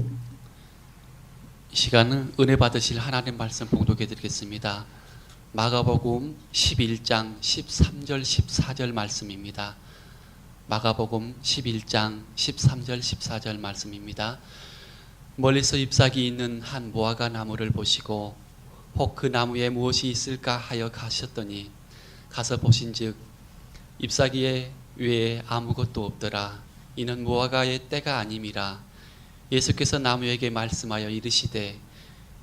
이 시간은 은혜 받으실 하나님 말씀 봉독해 드리겠습니다. 마가복음 11장 13절 14절 말씀입니다. 마가복음 11장 13절 14절 말씀입니다. 멀리서 잎사귀 있는 한 무화과 나무를 보시고 혹 그 나무에 무엇이 있을까 하여 가셨더니 가서 보신즉 잎사귀에 외에 아무것도 없더라. 이는 무화과의 때가 아님이라. 예수께서 나무에게 말씀하여 이르시되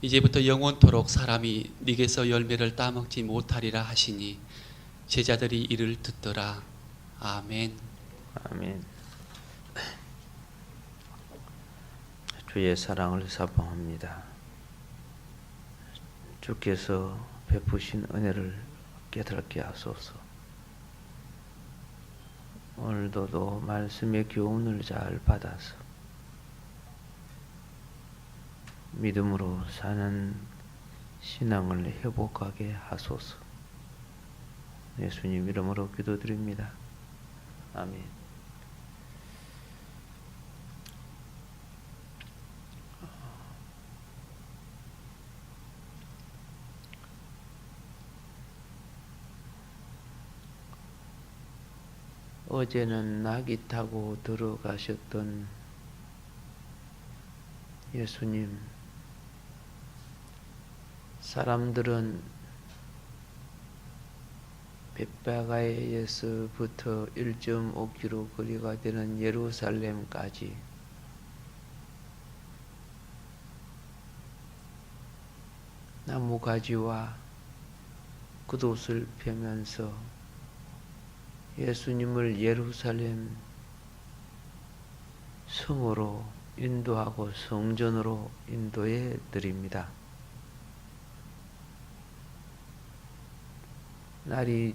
이제부터 영원토록 사람이 네게서 열매를 따먹지 못하리라 하시니 제자들이 이를 듣더라. 아멘. 아멘. 주의 사랑을 사모합니다. 주께서 베푸신 은혜를 깨닫게 하소서. 오늘도 말씀의 교훈을 잘 받아서 믿음으로 사는 신앙을 회복하게 하소서. 예수님 이름으로 기도드립니다. 아멘. 어제는 나귀 타고 들어가셨던 예수님, 사람들은 벳바가에서부터 1.5km 거리가 되는 예루살렘까지 나무가지와 굿옷을 펴면서 예수님을 예루살렘 성으로 인도하고 성전으로 인도해 드립니다. 날이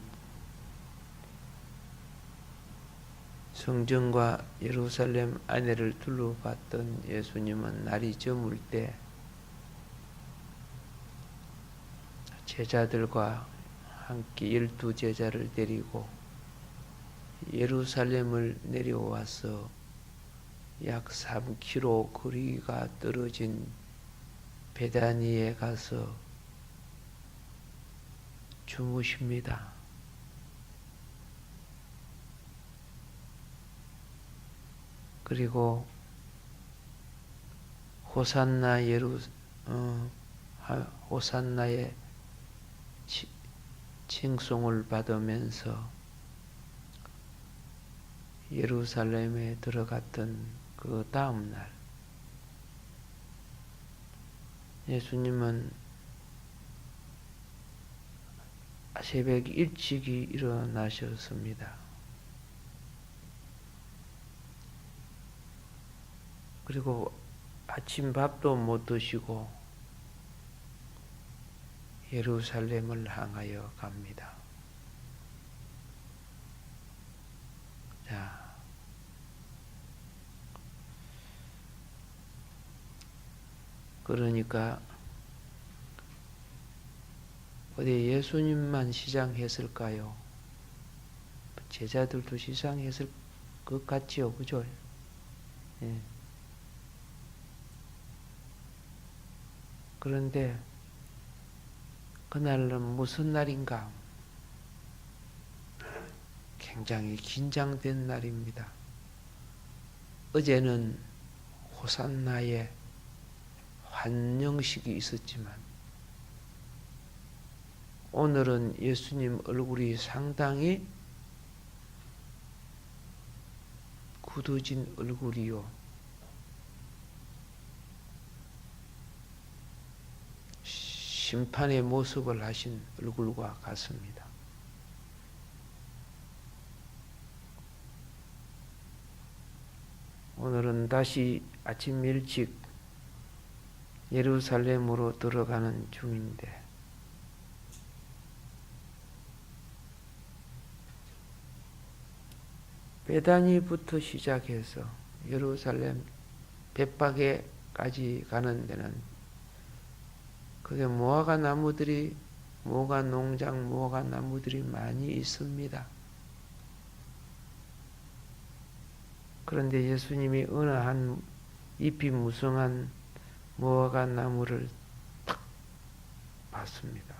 성전과 예루살렘 안에를 둘러봤던 예수님은 날이 저물 때 제자들과 함께 12제자를 데리고 예루살렘을 내려와서 약 3km 거리가 떨어진 베다니에 가서 주무십니다. 그리고 호산나의 칭송을 받으면서 예루살렘에 들어갔던 그 다음 날 예수님은 새벽 일찍이 일어나셨습니다. 그리고 아침 밥도 못 드시고 예루살렘을 향하여 갑니다. 자, 그러니까 어디 예수님만 시장했을까요? 제자들도 시장했을 것 같지요, 그죠? 예. 그런데 그날은 무슨 날인가? 굉장히 긴장된 날입니다. 어제는 호산나의 환영식이 있었지만 오늘은 예수님 얼굴이 상당히 굳어진 얼굴이요. 심판의 모습을 하신 얼굴과 같습니다. 오늘은 다시 아침 일찍 예루살렘으로 들어가는 중인데 베다니부터 시작해서 예루살렘 벳바게까지 가는 데는 그게 무화과 나무들이 무화과 농장 무화과 나무들이 많이 있습니다. 그런데 예수님이 어느 한 잎이 무성한 무화과 나무를 탁 봤습니다.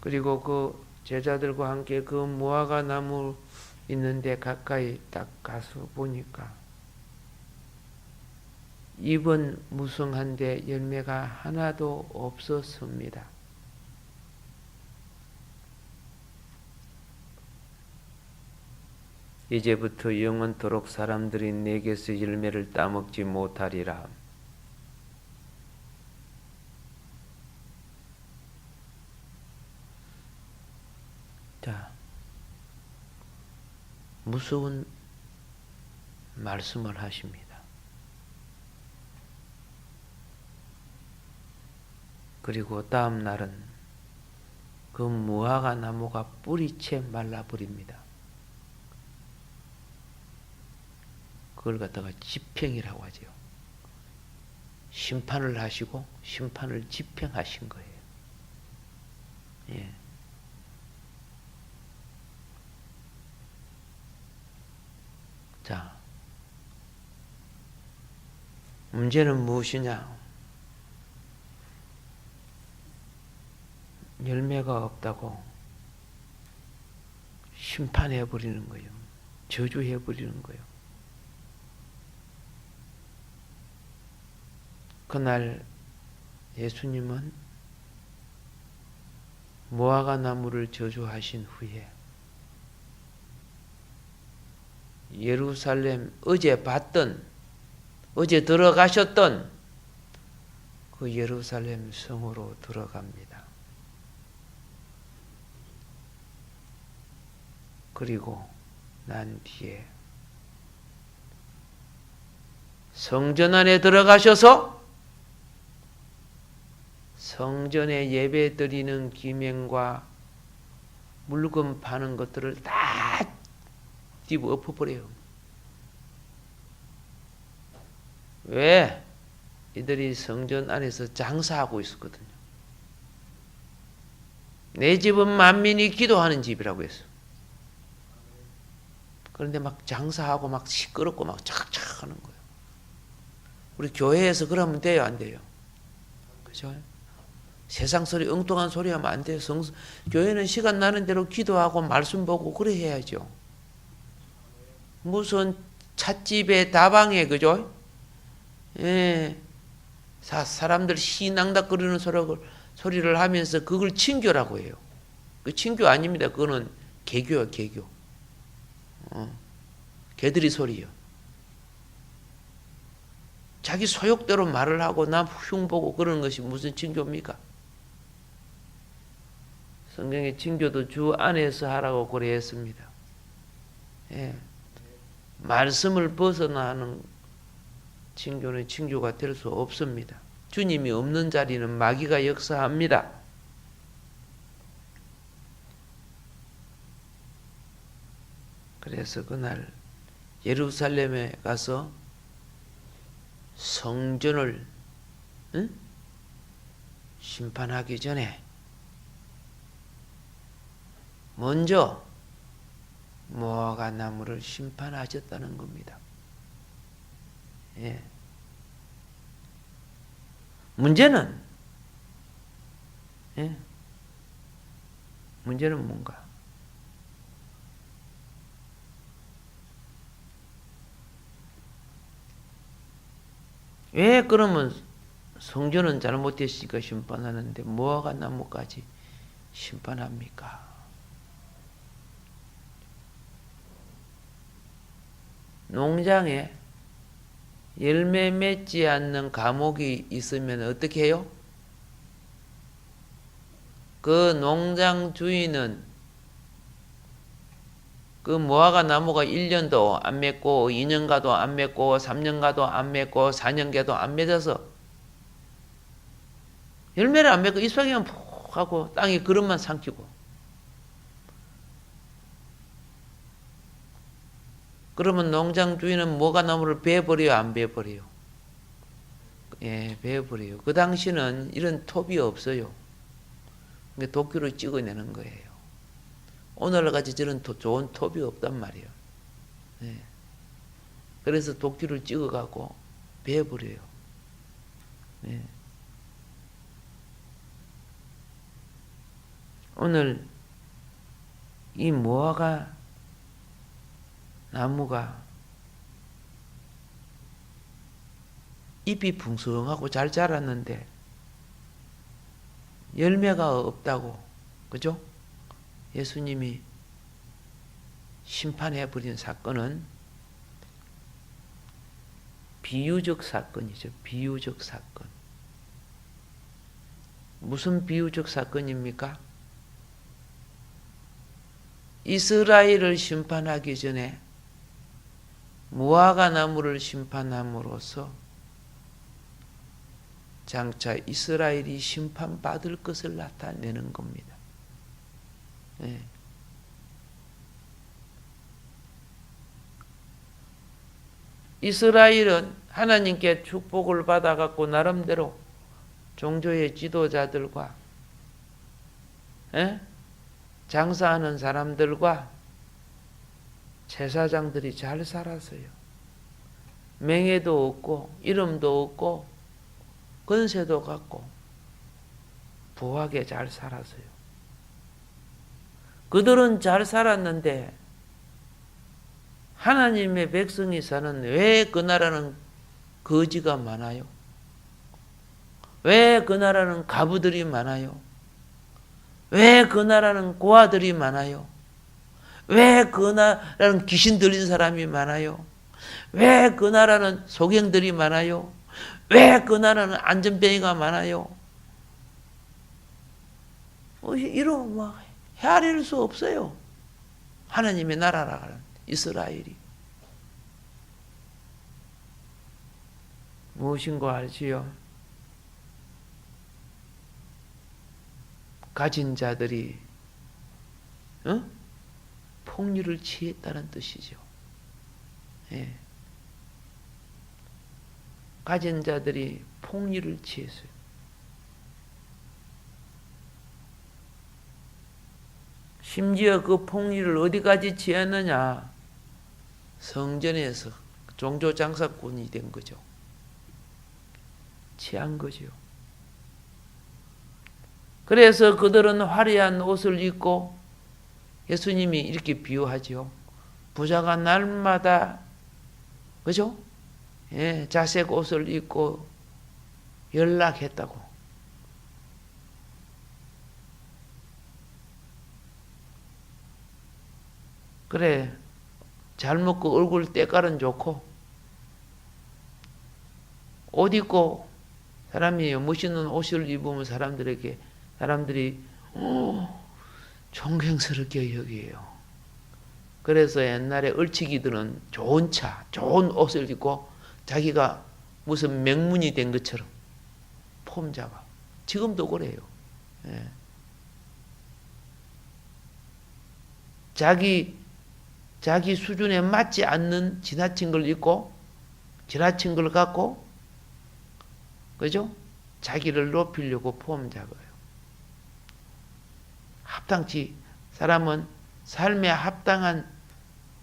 그리고 그 제자들과 함께 그 무화과 나무 있는데 가까이 딱 가서 보니까 잎은 무성한데 열매가 하나도 없었습니다. 이제부터 영원토록 사람들이 내게서 열매를 따먹지 못하리라. 자, 무서운 말씀을 하십니다. 그리고 다음 날은 그 무화과 나무가 뿌리채 말라버립니다. 그걸 갖다가 집행이라고 하죠. 심판을 하시고 심판을 집행하신 거예요. 예. 자, 문제는 무엇이냐? 열매가 없다고 심판해버리는 거예요. 저주해버리는 거예요. 그날 예수님은 무화과 나무를 저주하신 후에 예루살렘 어제 봤던 어제 들어가셨던 그 예루살렘 성으로 들어갑니다. 그리고 난 뒤에 성전 안에 들어가셔서 성전에 예배 드리는 기명과 물건 파는 것들을 다 뒤집어 엎어버려요. 왜? 이들이 성전 안에서 장사하고 있었거든요. 내 집은 만민이 기도하는 집이라고 했어. 그런데 막 장사하고 막 시끄럽고 막 착착 하는 거예요. 우리 교회에서 그러면 돼요, 안 돼요? 그죠? 세상 소리, 엉뚱한 소리 하면 안 돼요. 교회는 시간 나는 대로 기도하고 말씀 보고 그래 해야죠. 무슨 찻집에 다방에, 그죠? 예. 사람들 시낭닥거리는 소리를 하면서 그걸 친교라고 해요. 그 친교 아닙니다. 그거는 개교야, 개교. 개들이 소리요. 자기 소욕대로 말을 하고 남 흉보고 그러는 것이 무슨 친교입니까? 성경의 친교도 주 안에서 하라고 그랬습니다. 예. 말씀을 벗어나는 친교는 친교가 될 수 없습니다. 주님이 없는 자리는 마귀가 역사합니다. 그래서 그날 예루살렘에 가서 성전을 심판하기 전에 먼저 무화과 나무를 심판하셨다는 겁니다. 예. 문제는 뭔가? 왜 그러면 성전은 잘못됐으니까 심판하는데 무화과 나무까지 심판합니까? 농장에 열매 맺지 않는 과목이 있으면 어떻게 해요? 그 농장 주인은 그 무화과 나무가 1년도 안 맺고 2년 가도 안 맺고 3년 가도 안 맺고 4년 가도 안 맺어서 열매를 안 맺고 잎사귀만 푹 하고 땅에 그릇만 삼키고 그러면 농장 주인은 무화과 나무를 베어버려요, 안 베어버려요? 예, 베어버려요. 그 당시는 이런 톱이 없어요. 도끼로 찍어내는 거예요. 오늘날같이 저런 좋은 톱이 없단 말이에요. 네. 그래서 도끼를 찍어갖고 베어버려요. 네. 오늘 이 무화과 나무가 잎이 풍성하고 잘 자랐는데 열매가 없다고, 그죠? 예수님이 심판해버린 사건은 비유적 사건이죠. 비유적 사건. 무슨 비유적 사건입니까? 이스라엘을 심판하기 전에 무화과 나무를 심판함으로써 장차 이스라엘이 심판받을 것을 나타내는 겁니다. 네. 이스라엘은 하나님께 축복을 받아갖고 나름대로 종교의 지도자들과 장사하는 사람들과 제사장들이 잘 살았어요. 명예도 없고 이름도 없고 권세도 갖고 부하게 잘 살았어요. 그들은 잘 살았는데 하나님의 백성이 사는 왜 그 나라는 거지가 많아요? 왜 그 나라는 가부들이 많아요? 왜 그 나라는 고아들이 많아요? 왜 그 나라는 귀신 들린 사람이 많아요? 왜 그 나라는 소경들이 많아요? 왜 그 나라는 안전뱅이가 많아요? 이러면 막 헤아릴 수 없어요. 하나님의 나라라 하는 이스라엘이. 무엇인고 알지요? 가진 자들이 폭리를 취했다는 뜻이죠. 예. 가진 자들이 폭리를 취했어요. 심지어 그 폭리를 어디까지 취했느냐? 성전에서 종교 장사꾼이 된 거죠. 취한 거죠. 그래서 그들은 화려한 옷을 입고 예수님이 이렇게 비유하죠. 부자가 날마다 그죠? 예, 자색 옷을 입고 연락했다고. 그래, 잘 먹고 얼굴 때깔은 좋고 옷 입고 사람이 멋있는 옷을 입으면 사람들이 존경스럽게 여기에요. 그래서 옛날에 얼치기들은 좋은 차, 좋은 옷을 입고 자기가 무슨 명문이 된 것처럼 폼 잡아. 지금도 그래요. 예. 자기 수준에 맞지 않는 지나친 걸 입고 지나친 걸 갖고 그죠? 자기를 높이려고 폼 잡아요. 합당치 사람은 삶에 합당한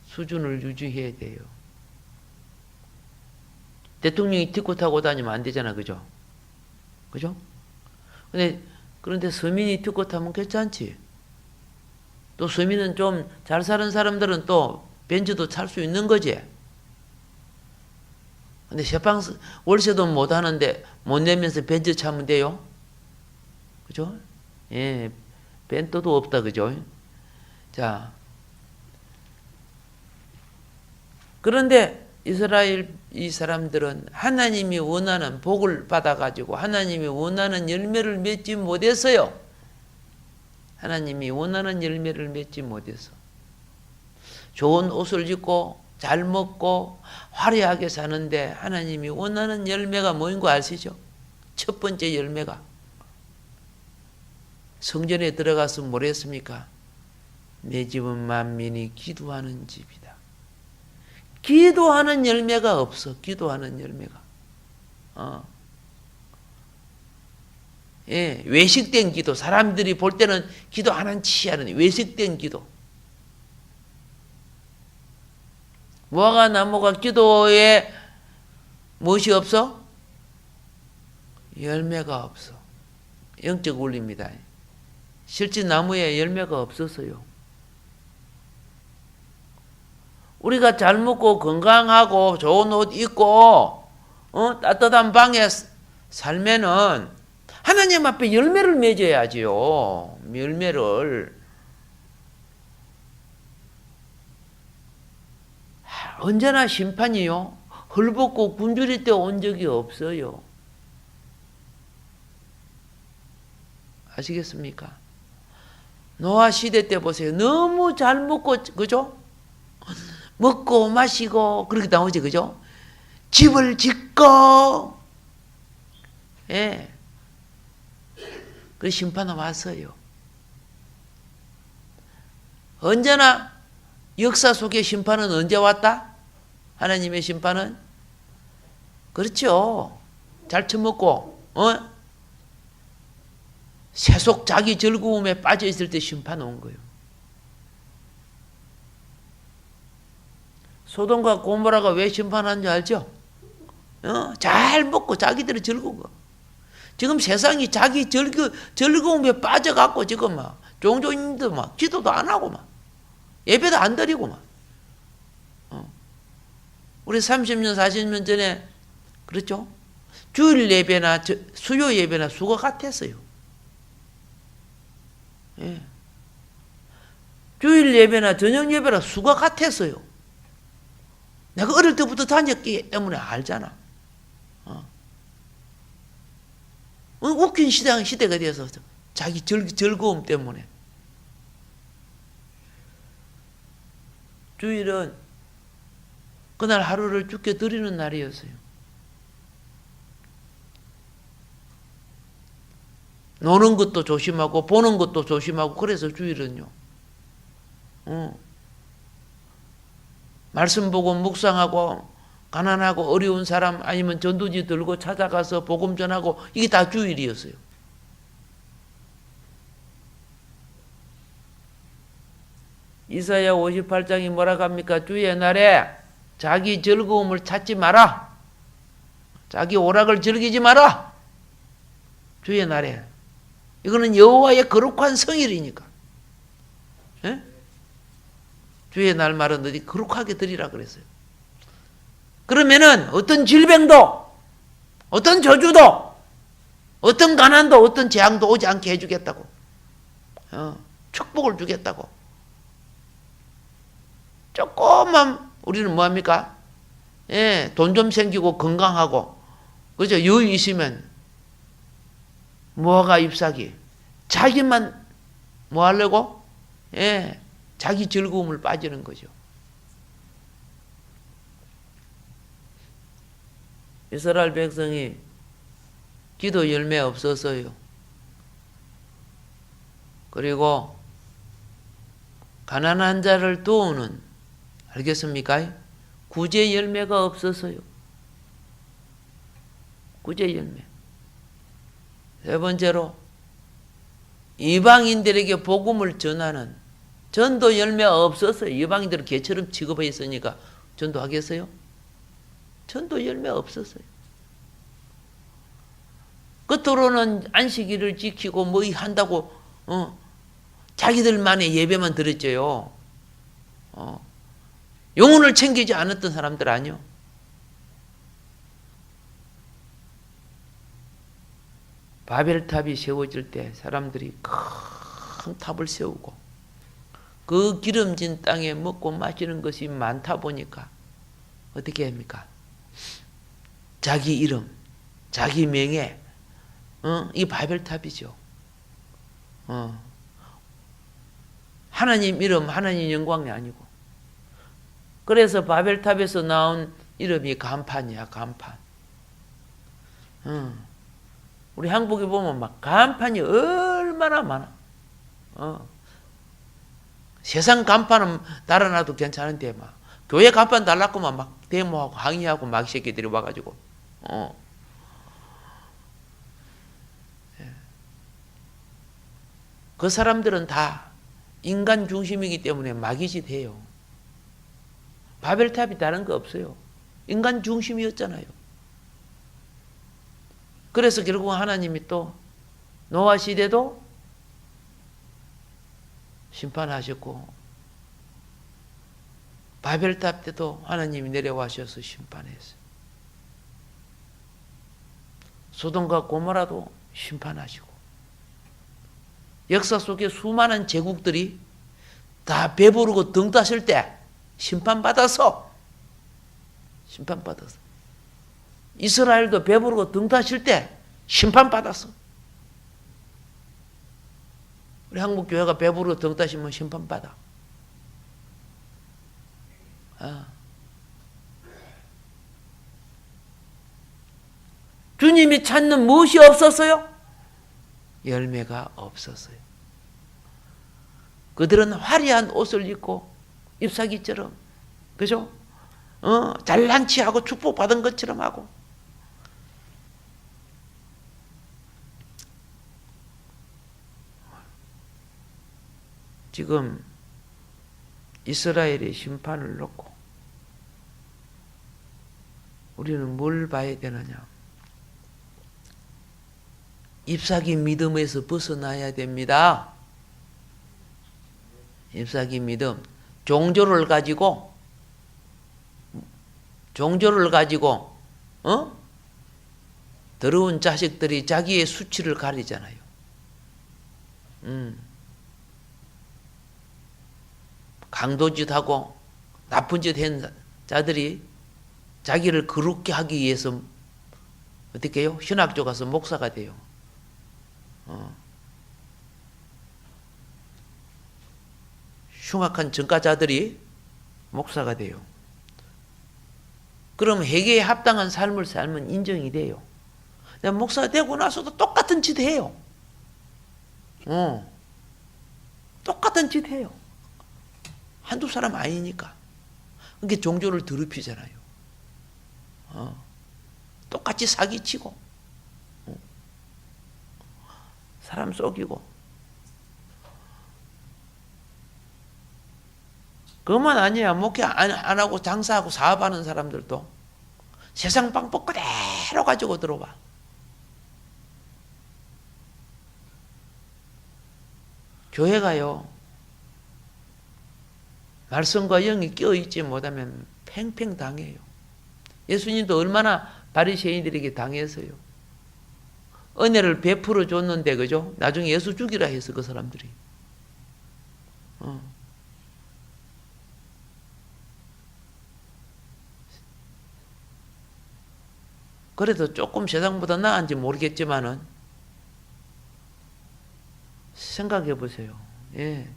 수준을 유지해야 돼요. 대통령이 티코 타고 다니면 안 되잖아, 그죠? 그죠? 그런데 서민이 티코 타면 괜찮지. 또 서민은 좀 잘 사는 사람들은 또 벤츠도 탈 수 있는 거지. 근데 월세도 못 하는데 못 내면서 벤츠 차면 돼요? 그죠? 예, 벤또도 없다, 그죠? 자, 그런데 이스라엘 이 사람들은 하나님이 원하는 복을 받아가지고 하나님이 원하는 열매를 맺지 못했어요. 하나님이 원하는 열매를 맺지 못해서 좋은 옷을 입고 잘 먹고 화려하게 사는데 하나님이 원하는 열매가 뭐인 거 아시죠? 첫 번째 열매가 성전에 들어가서 뭘 했습니까? 내 집은 만민이 기도하는 집이다. 기도하는 열매가 없어. 기도하는 열매가. 예, 외식된 기도. 사람들이 볼 때는 기도하는 치 않은 외식된 기도. 무화과 나무가 기도에 무엇이 없어? 열매가 없어. 영적 원리입니다. 실제 나무에 열매가 없었어요. 우리가 잘 먹고 건강하고 좋은 옷 입고 따뜻한 방에 살면은 하나님 앞에 열매를 맺어야지요. 열매를. 언제나 심판이요. 헐벗고 굶주릴 때 온 적이 없어요. 아시겠습니까? 노아 시대 때 보세요. 너무 잘 먹고, 그죠? 먹고 마시고 그렇게 나오지, 그죠? 집을 짓고, 예. 그 심판은 왔어요. 언제나 역사 속에 심판은 언제 왔다? 하나님의 심판은? 그렇죠. 잘 처먹고, 세속 자기 즐거움에 빠져 있을 때 심판 온 거예요. 소돔과 고모라가 왜 심판한 줄 알죠? 잘 먹고 자기들이 즐거운 거. 지금 세상이 자기 즐거움에 빠져갖고 지금 막 종교인들 막 기도도 안 하고 막 예배도 안 드리고 막. 우리 30년 40년 전에 그렇죠? 주일 예배나 수요 예배나 수가 같았어요. 예. 주일 예배나 저녁 예배나 수가 같았어요. 내가 어릴 때부터 다녔기 때문에 알잖아. 웃긴 시대가 되어서 자기 즐거움 때문에. 주일은 그날 하루를 죽게 드리는 날이었어요. 노는 것도 조심하고 보는 것도 조심하고 그래서 주일은요. 말씀 보고 묵상하고 가난하고 어려운 사람 아니면 전도지 들고 찾아가서 복음 전하고 이게 다 주일이었어요. 이사야 58장이 뭐라고 합니까? 주의 날에 자기 즐거움을 찾지 마라. 자기 오락을 즐기지 마라. 주의 날에. 이거는 여호와의 거룩한 성일이니까. 예? 주의 날 말은 어디 거룩하게 드리라 그랬어요. 그러면은 어떤 질병도, 어떤 저주도, 어떤 가난도, 어떤 재앙도 오지 않게 해주겠다고. 축복을 주겠다고. 조금만 우리는 뭐합니까? 예, 돈 좀 생기고 건강하고, 그죠? 여유 있으면 무화과 잎사귀. 자기만 뭐 하려고? 예, 자기 즐거움을 빠지는 거죠. 이스라엘 백성이 기도 열매 없었어요. 그리고 가난한 자를 도우는, 알겠습니까? 구제 열매가 없었어요. 구제 열매. 세 번째로 이방인들에게 복음을 전하는 전도 열매가 없었어요. 이방인들은 개처럼 취급해 있으니까 전도하겠어요? 전도 열매가 없었어요. 겉으로는 안식일을 지키고 뭐 한다고 자기들만의 예배만 드렸죠. 영혼을 챙기지 않았던 사람들 아니요. 바벨탑이 세워질 때 사람들이 큰 탑을 세우고 그 기름진 땅에 먹고 마시는 것이 많다 보니까 어떻게 합니까? 자기 이름, 자기 명예, 이 바벨탑이죠. 하나님 이름, 하나님 영광이 아니고. 그래서 바벨탑에서 나온 이름이 간판이야, 간판. 우리 한국에 보면 막 간판이 얼마나 많아. 세상 간판은 달아놔도 괜찮은데 막 교회 간판 달라고만 막 데모하고 항의하고 막 새끼들이 와가지고. 그 사람들은 다 인간 중심이기 때문에 마귀짓 해요. 바벨탑이 다른 거 없어요. 인간 중심이었잖아요. 그래서 결국 하나님이 또 노아 시대도 심판하셨고 바벨탑 때도 하나님이 내려와셔서 심판했어요. 소돔과 고모라도 심판하시고 역사 속에 수많은 제국들이 다 배부르고 등 따실 때 심판받아서 이스라엘도 배부르고 등 따실 때 심판받았어. 우리 한국교회가 배부르고 등 따시면 심판받아. 주님이 찾는 무엇이 없었어요? 열매가 없었어요. 그들은 화려한 옷을 입고 잎사귀처럼, 그죠? 잘난치하고 축복받은 것처럼 하고. 지금 이스라엘의 심판을 놓고 우리는 뭘 봐야 되느냐? 잎사귀 믿음에서 벗어나야 됩니다. 잎사귀 믿음. 종교를 가지고 더러운 자식들이 자기의 수치를 가리잖아요. 강도짓하고 나쁜 짓 한 자들이 자기를 거룩게 하기 위해서 어떻게 해요? 신학교 가서 목사가 돼요. 흉악한 전과자들이 목사가 돼요. 그럼 회개에 합당한 삶을 살면 인정이 돼요. 내가 목사가 되고 나서도 똑같은 짓 해요. 똑같은 짓 해요. 한두 사람 아니니까. 그게 종교를 더럽히잖아요. 똑같이 사기치고 사람 속이고. 그것만 아니야. 목회 안 하고 장사하고 사업하는 사람들도 세상 방법 그대로 가지고 들어와. 교회가요, 말씀과 영이 껴있지 못하면 팽팽 당해요. 예수님도 얼마나 바리새인들에게 당해서요. 은혜를 베풀어 줬는데, 그죠? 나중에 예수 죽이라 해서 그 사람들이. 그래도 조금 세상보다 나은지 모르겠지만은 생각해 보세요. 예.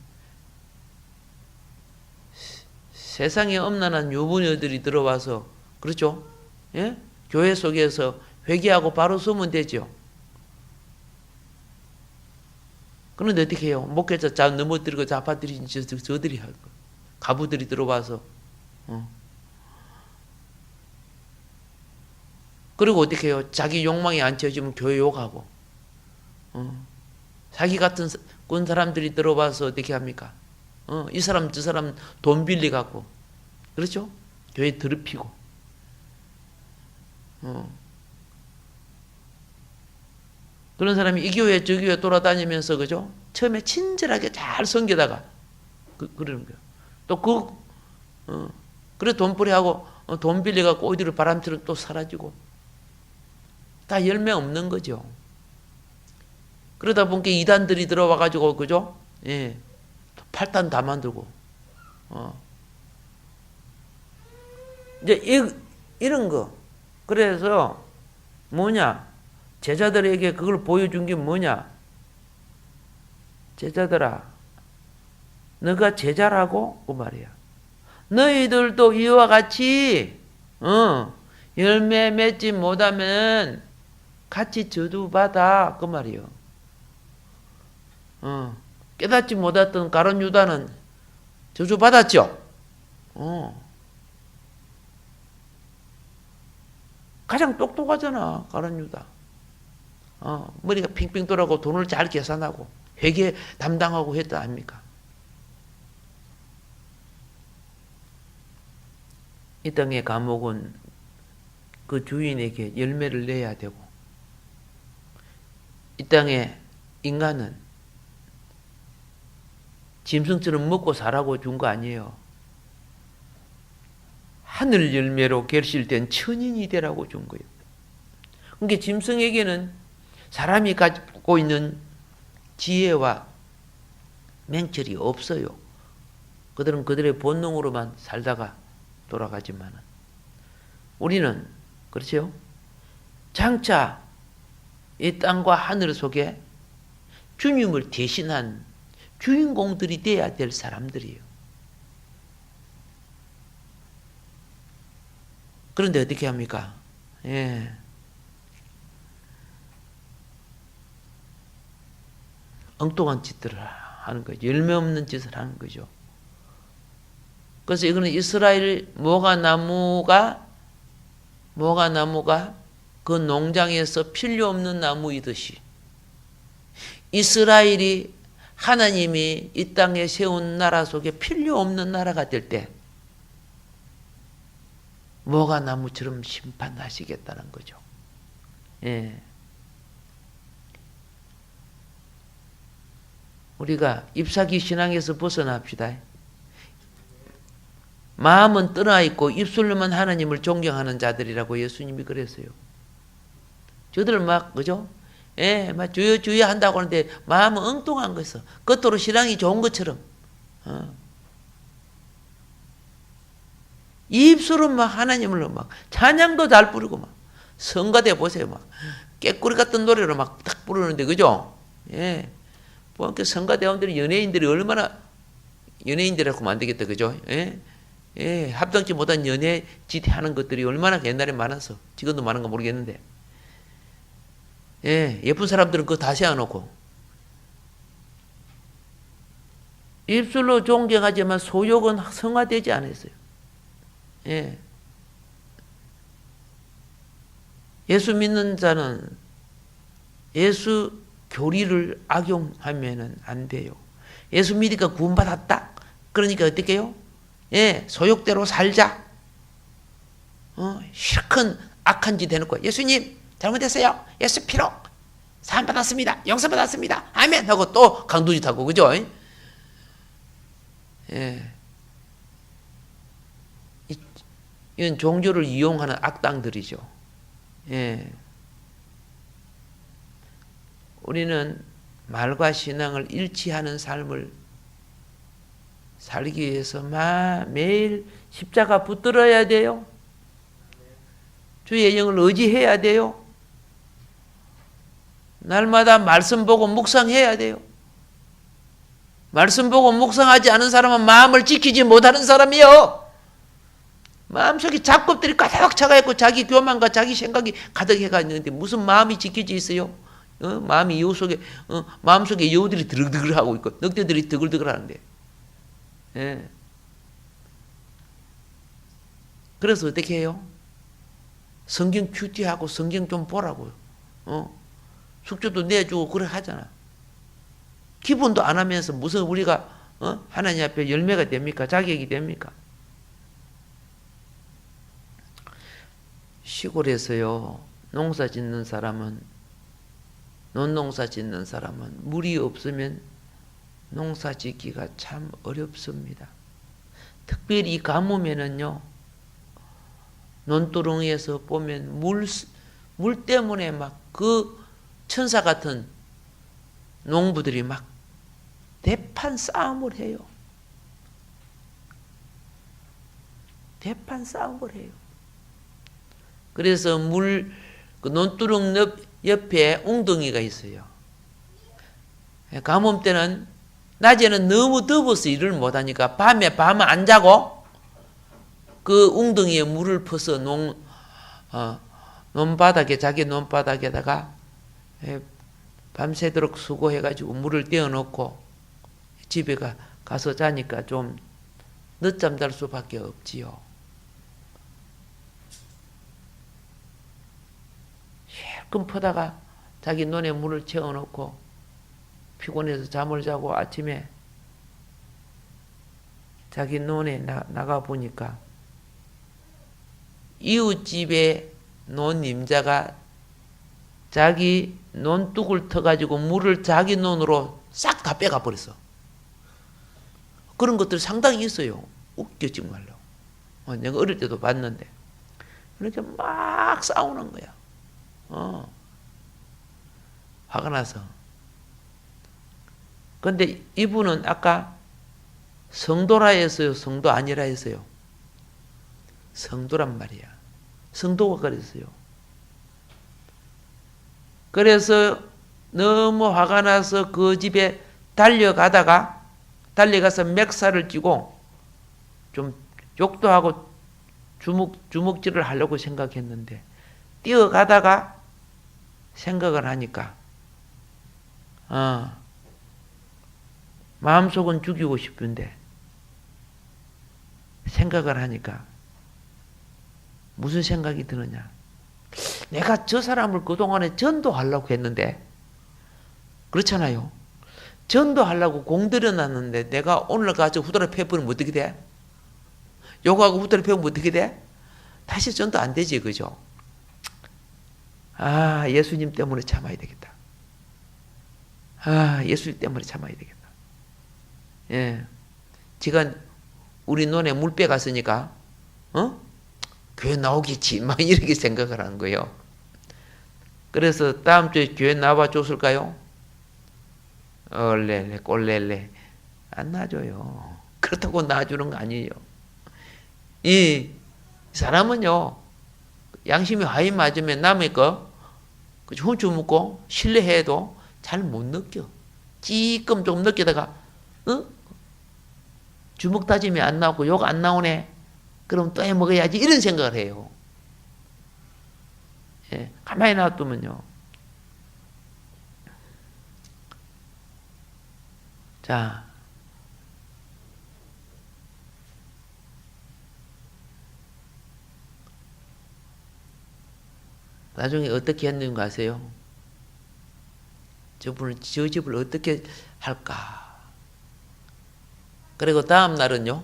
세상에 엄난한 유부녀들이 들어와서, 그렇죠? 예? 교회 속에서 회개하고 바로 서면 되죠. 그런데 어떻게 해요? 목회자 자 넘어뜨리고 잡아들인 저들이 할 거. 가부들이 들어와서. 그리고 어떻게 해요? 자기 욕망이 안 채워지면 교회 욕하고. 자기 같은 꾼 사람들이 들어와서 어떻게 합니까? 이 사람 저 사람 돈 빌려갖고, 그렇죠? 교회 더럽히고. 그런 사람이 이 교회 저 교회 돌아다니면서, 그죠? 처음에 친절하게 잘 섬기다가 그러는 거예요. 또 그래 돈벌이하고 돈 빌려갖고 어디로 바람처럼 또 사라지고. 다 열매 없는 거죠. 그러다 보니까 이단들이 들어와가지고, 그죠? 예. 8단 다 만들고. 이제 이런 거. 그래서 뭐냐? 제자들에게 그걸 보여준 게 뭐냐? 제자들아, 너가 제자라고? 그 말이야. 너희들도 이와 같이, 열매 맺지 못하면 같이 저주받아. 그 말이요. 깨닫지 못했던 가룟 유다는 저주받았죠. 가장 똑똑하잖아, 가룟 유다. 머리가 핑핑 돌아가고 돈을 잘 계산하고 회계 담당하고 했다 아닙니까? 이 땅의 감옥은 그 주인에게 열매를 내야 되고, 이 땅의 인간은 짐승처럼 먹고 사라고 준 거 아니에요. 하늘 열매로 결실된 천인이 되라고 준 거예요. 그러니까 짐승에게는 사람이 가지고 있는 지혜와 맹철이 없어요. 그들은 그들의 본능으로만 살다가 돌아가지만 우리는 그렇죠? 장차 이 땅과 하늘 속에 주님을 대신한 주인공들이 돼야 될 사람들이에요. 그런데 어떻게 합니까? 예. 엉뚱한 짓들을 하는 거죠. 열매 없는 짓을 하는 거죠. 그래서 이거는 이스라엘 모가나무가 그 농장에서 필요 없는 나무이듯이 이스라엘이 하나님이 이 땅에 세운 나라 속에 필요 없는 나라가 될 때 모가나무처럼 심판하시겠다는 거죠. 예. 우리가 잎사귀 신앙에서 벗어납시다. 마음은 떠나 있고 입술로만 하나님을 존경하는 자들이라고 예수님이 그랬어요. 저들 막 그죠? 예, 막 주여 주여 한다고 하는데 마음은 엉뚱한 거였어. 겉으로 신앙이 좋은 것처럼. 입술은 막 하나님을 막 찬양도 잘 부르고 막 성가대 보세요. 막 깨꾸리 같은 노래로 막 딱 부르는데 그죠? 예. 그 성가대원들이 연예인들이 얼마나 연예인들이라고 하면 안 되겠다. 그죠? 예. 예, 합당치 못한 연애 짓 하는 것들이 얼마나 옛날에 많았어. 지금도 많은가 모르겠는데. 예, 예쁜 사람들은 그거 다 세워놓고. 입술로 존경하지만 소욕은 성화되지 않았어요. 예. 예수 믿는 자는 예수 교리를 악용하면 안 돼요. 예수 믿으니까 구원받았다. 그러니까 어떻게 해요? 예, 소욕대로 살자. 실컷 악한 짓 해놓고 예수님 잘못했어요. 예수 피로 사함 받았습니다. 용서 받았습니다. 아멘 하고 또 강도짓 하고 그죠? 예, 이건 종교를 이용하는 악당들이죠. 예, 우리는 말과 신앙을 일치하는 삶을 살기 위해서 매일 십자가 붙들어야 돼요. 주의 영을 의지해야 돼요. 날마다 말씀 보고 묵상해야 돼요. 말씀 보고 묵상하지 않은 사람은 마음을 지키지 못하는 사람이요. 마음속에 잡곡들이 가득 차가 있고 자기 교만과 자기 생각이 가득해가 있는데 무슨 마음이 지켜져 있어요? 마음이 여우 속에 마음속에 여우들이 드글드글하고 있고 늑대들이 드글드글하는데. 예. 그래서 어떻게 해요? 성경 큐티하고 성경 좀 보라고요. 숙제도 내주고 그래 하잖아. 기본도 안 하면서 무슨 우리가 하나님 앞에 열매가 됩니까? 자격이 됩니까? 시골에서요 농사 짓는 사람은 논농사 짓는 사람은 물이 없으면 농사 짓기가 참 어렵습니다. 특별히 가뭄에는요 논두렁에서 보면 물 때문에 막 그 천사 같은 농부들이 막 대판 싸움을 해요. 대판 싸움을 해요. 그래서 그 논두렁 옆에 웅덩이가 있어요. 가뭄 때는 낮에는 너무 더워서 일을 못하니까 밤에 밤을 안 자고 그 웅덩이에 물을 퍼서 논바닥에 자기 논바닥에다가 밤새도록 수고해가지고 물을 떼어놓고 집에 가서 자니까 좀 늦잠 잘 수밖에 없지요. 실컷 퍼다가 자기 논에 물을 채워놓고 피곤해서 잠을 자고 아침에 자기 논에 나가 보니까 이웃집에 논 임자가 자기 논둑을 터가지고 물을 자기 논으로 싹 다 빼가 버렸어. 그런 것들 상당히 있어요. 웃겨 정말로. 내가 어릴 때도 봤는데 이렇게 막 싸우는 거야. 화가 나서. 근데 이분은 아까 성도라 했어요? 성도 아니라 했어요? 성도란 말이야. 성도가 그랬어요. 그래서 너무 화가 나서 그 집에 달려가서 맥살을 쥐고 좀 욕도 하고 주먹질을 하려고 생각했는데 뛰어가다가 생각을 하니까 마음속은 죽이고 싶은데 생각을 하니까 무슨 생각이 드느냐. 내가 저 사람을 그동안에 전도하려고 했는데 그렇잖아요. 전도하려고 공들여놨는데 내가 오늘 가서 후드를 패버리면 어떻게 돼? 욕하고 후드를 패면 어떻게 돼? 다시 전도 안 되지, 그죠? 예수님 때문에 참아야 되겠다. 예수님 때문에 참아야 되겠다. 예. 지가 우리 논에 물 빼갔으니까, 교회 나오겠지. 막 이렇게 생각을 하는 거예요. 그래서 다음 주에 교회 나와 줬을까요? 얼레레, 꼴레레. 안 놔줘요. 그렇다고 놔주는 거 아니에요. 이 사람은요, 양심이 화이 맞으면 남의 거, 훔쳐 먹고, 신뢰해도 잘 못 느껴. 찌끔 좀 느끼다가, 주먹 다짐이 안 나오고 욕 안 나오네. 그럼 또 해 먹어야지. 이런 생각을 해요. 예, 가만히 놔두면요. 자, 나중에 어떻게 했는지 아세요? 저 집을 어떻게 할까? 그리고 다음 날은요,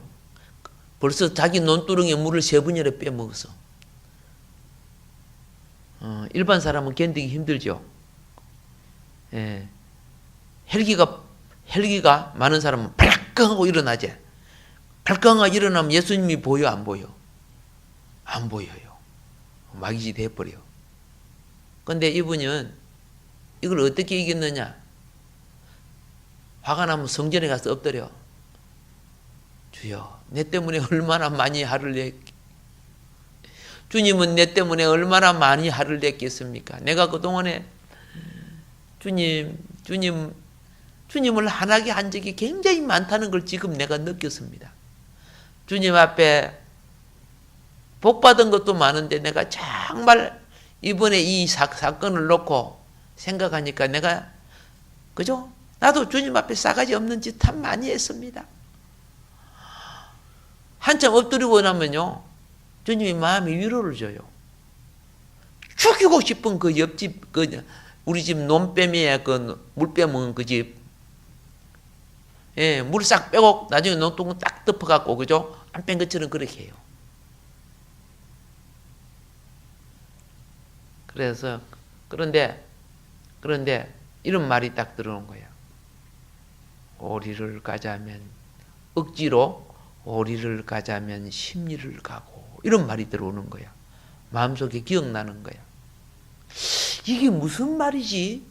벌써 자기 논두렁에 물을 3번이나 빼먹었어. 일반 사람은 견디기 힘들죠. 예. 헬기가 많은 사람은 발광 하고 일어나지. 발광 하고 일어나면 예수님이 보여, 안 보여? 안 보여요. 마귀지 돼버려. 근데 이분은 이걸 어떻게 이겼느냐? 화가 나면 성전에 가서 엎드려. 주여, 내 때문에 얼마나 많이 화를 냈겠. 주님은 내 때문에 얼마나 많이 화를 냈겠습니까? 내가 그동안에 주님을 화나게 한 적이 굉장히 많다는 걸 지금 내가 느꼈습니다. 주님 앞에 복 받은 것도 많은데 내가 정말 이번에 이 사건을 놓고 생각하니까 내가, 그죠? 나도 주님 앞에 싸가지 없는 짓 참 많이 했습니다. 한참 엎드리고 나면요, 주님이 마음에 위로를 줘요. 죽이고 싶은 그 옆집, 우리 집 논빼미에 물 빼먹은 그 집, 예, 물 싹 빼고 나중에 논두렁 딱 덮어갖고, 그죠? 안 뺀 것처럼 그렇게 해요. 그래서, 그런데 이런 말이 딱 들어온 거예요. 오리를 가자면, 억지로 오리를 가자면 심리를 가고, 이런 말이 들어오는 거야. 마음속에 기억나는 거야. 이게 무슨 말이지?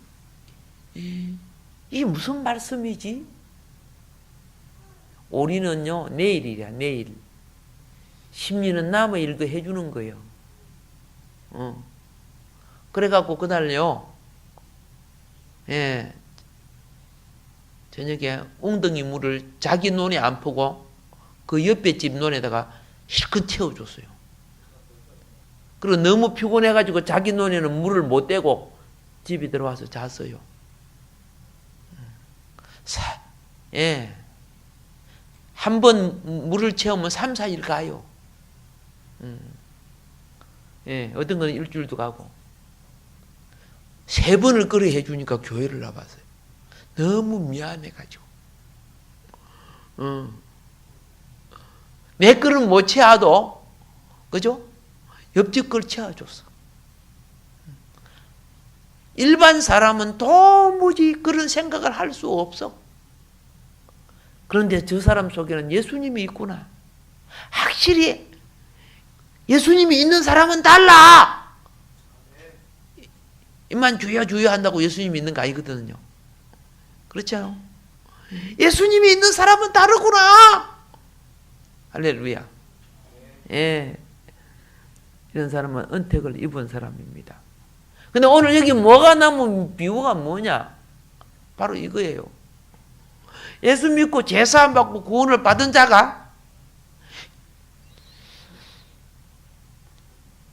이게 무슨 말씀이지? 오리는요, 내일이야, 내일. 심리는 남의 일도 해주는 거예요. 그래갖고 그날요, 예, 저녁에 웅덩이 물을 자기 논에 안 푸고 그 옆에 집 논에다가 실컷 채워줬어요. 그리고 너무 피곤해가지고 자기 논에는 물을 못 대고 집에 들어와서 잤어요. 예. 한 번 물을 채우면 3, 4일 가요. 예. 어떤 건 일주일도 가고. 3번을 끓여 해주니까 교회를 나왔어요. 너무 미안해가지고. 내 그릇 못 채워도, 그죠? 옆집 걸 채워줬어. 일반 사람은 도무지 그런 생각을 할 수 없어. 그런데 저 사람 속에는 예수님이 있구나. 확실히 예수님이 있는 사람은 달라. 이만 주여 주여 한다고 예수님이 있는 거 아니거든요. 그렇죠? 예수님이 있는 사람은 다르구나. 할렐루야. 예. 이런 사람은 은택을 입은 사람입니다. 근데 오늘 여기 뭐가 남은 비유가 뭐냐? 바로 이거예요. 예수 믿고 제사함 받고 구원을 받은 자가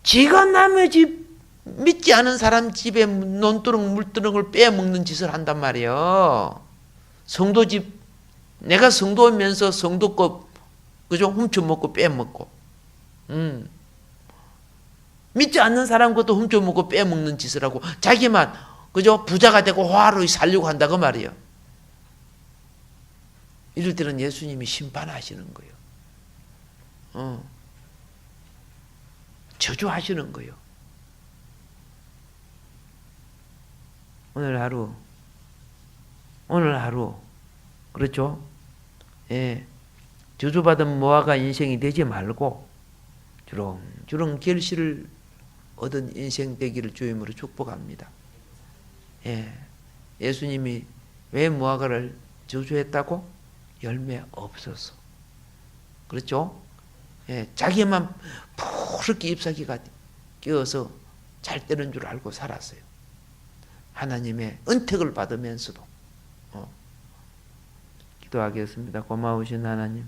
지가 남의 집 믿지 않은 사람 집에 논두렁 물두렁을 빼먹는 짓을 한단 말이에요. 성도 집, 내가 성도면서 성도 거 그죠? 훔쳐먹고 빼먹고. 믿지 않는 사람 것도 훔쳐먹고 빼먹는 짓을 하고 자기만 그죠? 부자가 되고 화로 살려고 한다 그 말이에요. 이럴 때는 예수님이 심판하시는 거예요. 저주하시는 거예요. 오늘 하루 그렇죠? 예. 저주받은 모아가 인생이 되지 말고 주렁주렁 결실을 얻은 인생 되기를 주임으로 축복합니다. 예. 예수님이 왜 모아가를 저주했다고? 열매 없어서. 그렇죠? 예. 자기만 푸르게 잎사귀가 끼어서 잘 되는 줄 알고 살았어요. 하나님의 은택을 받으면서도. 기도하겠습니다. 고마우신 하나님.